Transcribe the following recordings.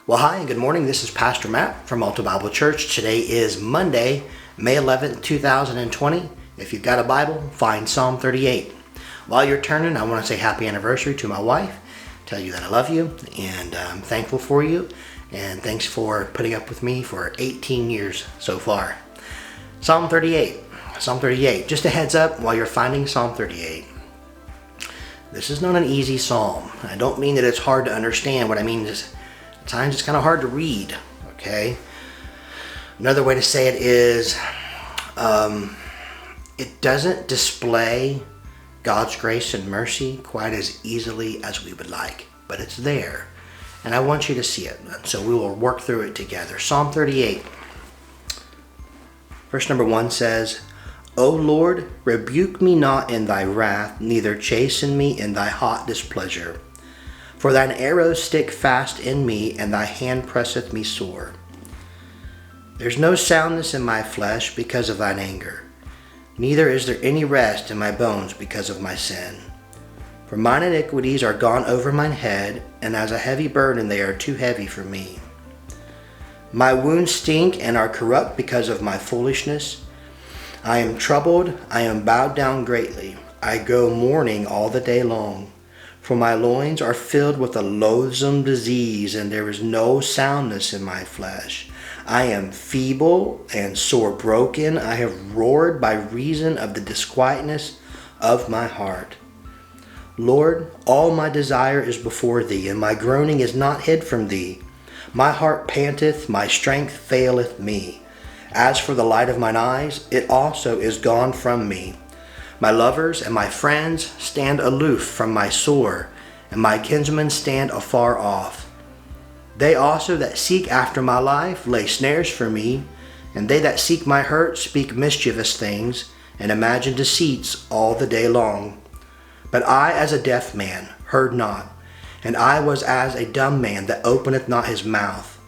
Well, hi and good morning. This is Pastor Matt from Alta Bible Church. Today is Monday, May 11th, 2020. If you've got a Bible, find Psalm 38. While you're turning, I want to say happy anniversary to my wife, tell you that I love you, and I'm thankful for you, and thanks for putting up with me for 18 years so far. Psalm 38. Psalm 38. Just a heads up while you're finding Psalm 38. This is not an easy psalm. I don't mean that it's hard to understand. What I mean is at times it's kind of hard to read, okay? Another way to say it is it doesn't display God's grace and mercy quite as easily as we would like, but it's there, and I want you to see it. So we will work through it together. Psalm 38, verse number 1 says, O Lord, rebuke me not in thy wrath, neither chasten me in thy hot displeasure. For thine arrows stick fast in me, and thy hand presseth me sore. There's no soundness in my flesh because of thine anger, neither is there any rest in my bones because of my sin. For mine iniquities are gone over mine head, and as a heavy burden they are too heavy for me. My wounds stink and are corrupt because of my foolishness. I am troubled, I am bowed down greatly. I go mourning all the day long. For my loins are filled with a loathsome disease, and there is no soundness in my flesh. I am feeble and sore broken. I have roared by reason of the disquietness of my heart. Lord, all my desire is before thee, and my groaning is not hid from thee. My heart panteth, my strength faileth me. As for the light of mine eyes, it also is gone from me. My lovers and my friends stand aloof from my sore, and my kinsmen stand afar off. They also that seek after my life lay snares for me, and they that seek my hurt speak mischievous things, and imagine deceits all the day long. But I as a deaf man heard not, and I was as a dumb man that openeth not his mouth.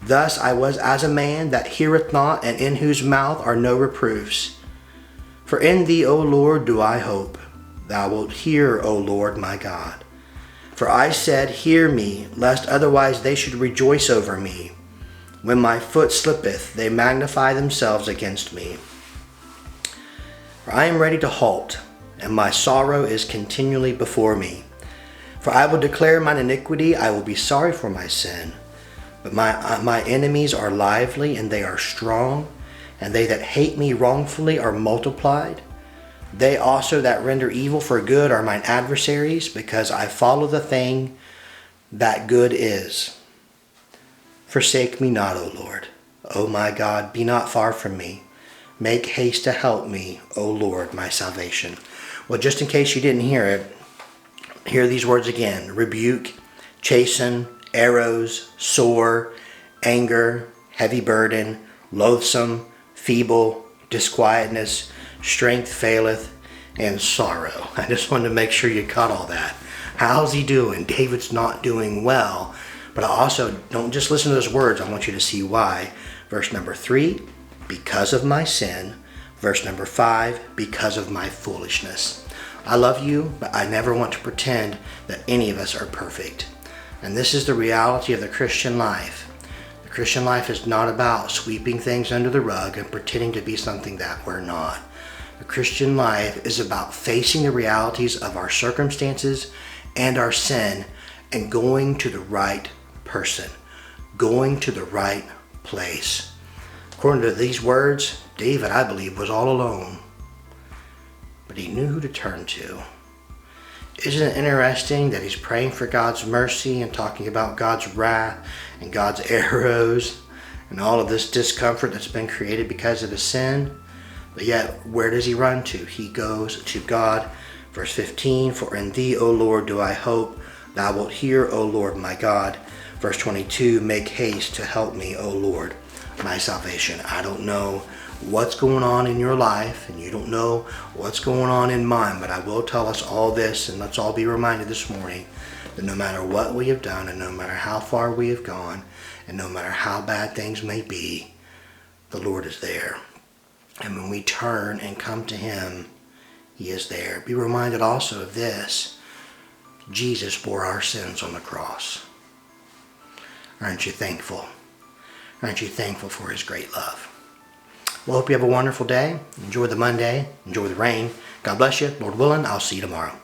Thus I was as a man that heareth not, and in whose mouth are no reproofs. For in thee, O Lord, do I hope. Thou wilt hear, O Lord my God. For I said, hear me, lest otherwise they should rejoice over me. When my foot slippeth, they magnify themselves against me. For I am ready to halt, and my sorrow is continually before me. For I will declare mine iniquity, I will be sorry for my sin. But my enemies are lively, and they are strong, and they that hate me wrongfully are multiplied. They also that render evil for good are mine adversaries, because I follow the thing that good is. Forsake me not, O Lord. O my God, be not far from me. Make haste to help me, O Lord, my salvation. Well, just in case you didn't hear it, hear these words again. Rebuke, chasten, arrows, sore, anger, heavy burden, loathsome, feeble, disquietness, strength faileth, and sorrow. I just wanted to make sure you caught all that. How's he doing? David's not doing well. But I also don't just listen to those words. I want you to see why. Verse number 3, because of my sin. Verse number 5, because of my foolishness. I love you, but I never want to pretend that any of us are perfect. And this is the reality of the Christian life. The Christian life is not about sweeping things under the rug and pretending to be something that we're not. The Christian life is about facing the realities of our circumstances and our sin and going to the right person, going to the right place. According to these words, David, I believe, was all alone, but he knew who to turn to. Isn't it interesting that he's praying for God's mercy and talking about God's wrath and God's arrows and all of this discomfort that's been created because of his sin? But yet, where does he run to? He goes to God. Verse 15, for in thee, O Lord, do I hope. Thou wilt hear, O Lord my God. Verse 22, make haste to help me, O Lord, my salvation. I don't know what's going on in your life, and you don't know what's going on in mine, but I will tell us all this, and let's all be reminded this morning that no matter what we have done, and no matter how far we have gone, and no matter how bad things may be, the Lord is there. And when we turn and come to him, he is there. Be reminded also of this. Jesus bore our sins on the cross. Aren't you thankful? Aren't you thankful for his great love? Well, hope you have a wonderful day. Enjoy the Monday. Enjoy the rain. God bless you. Lord willing, I'll see you tomorrow.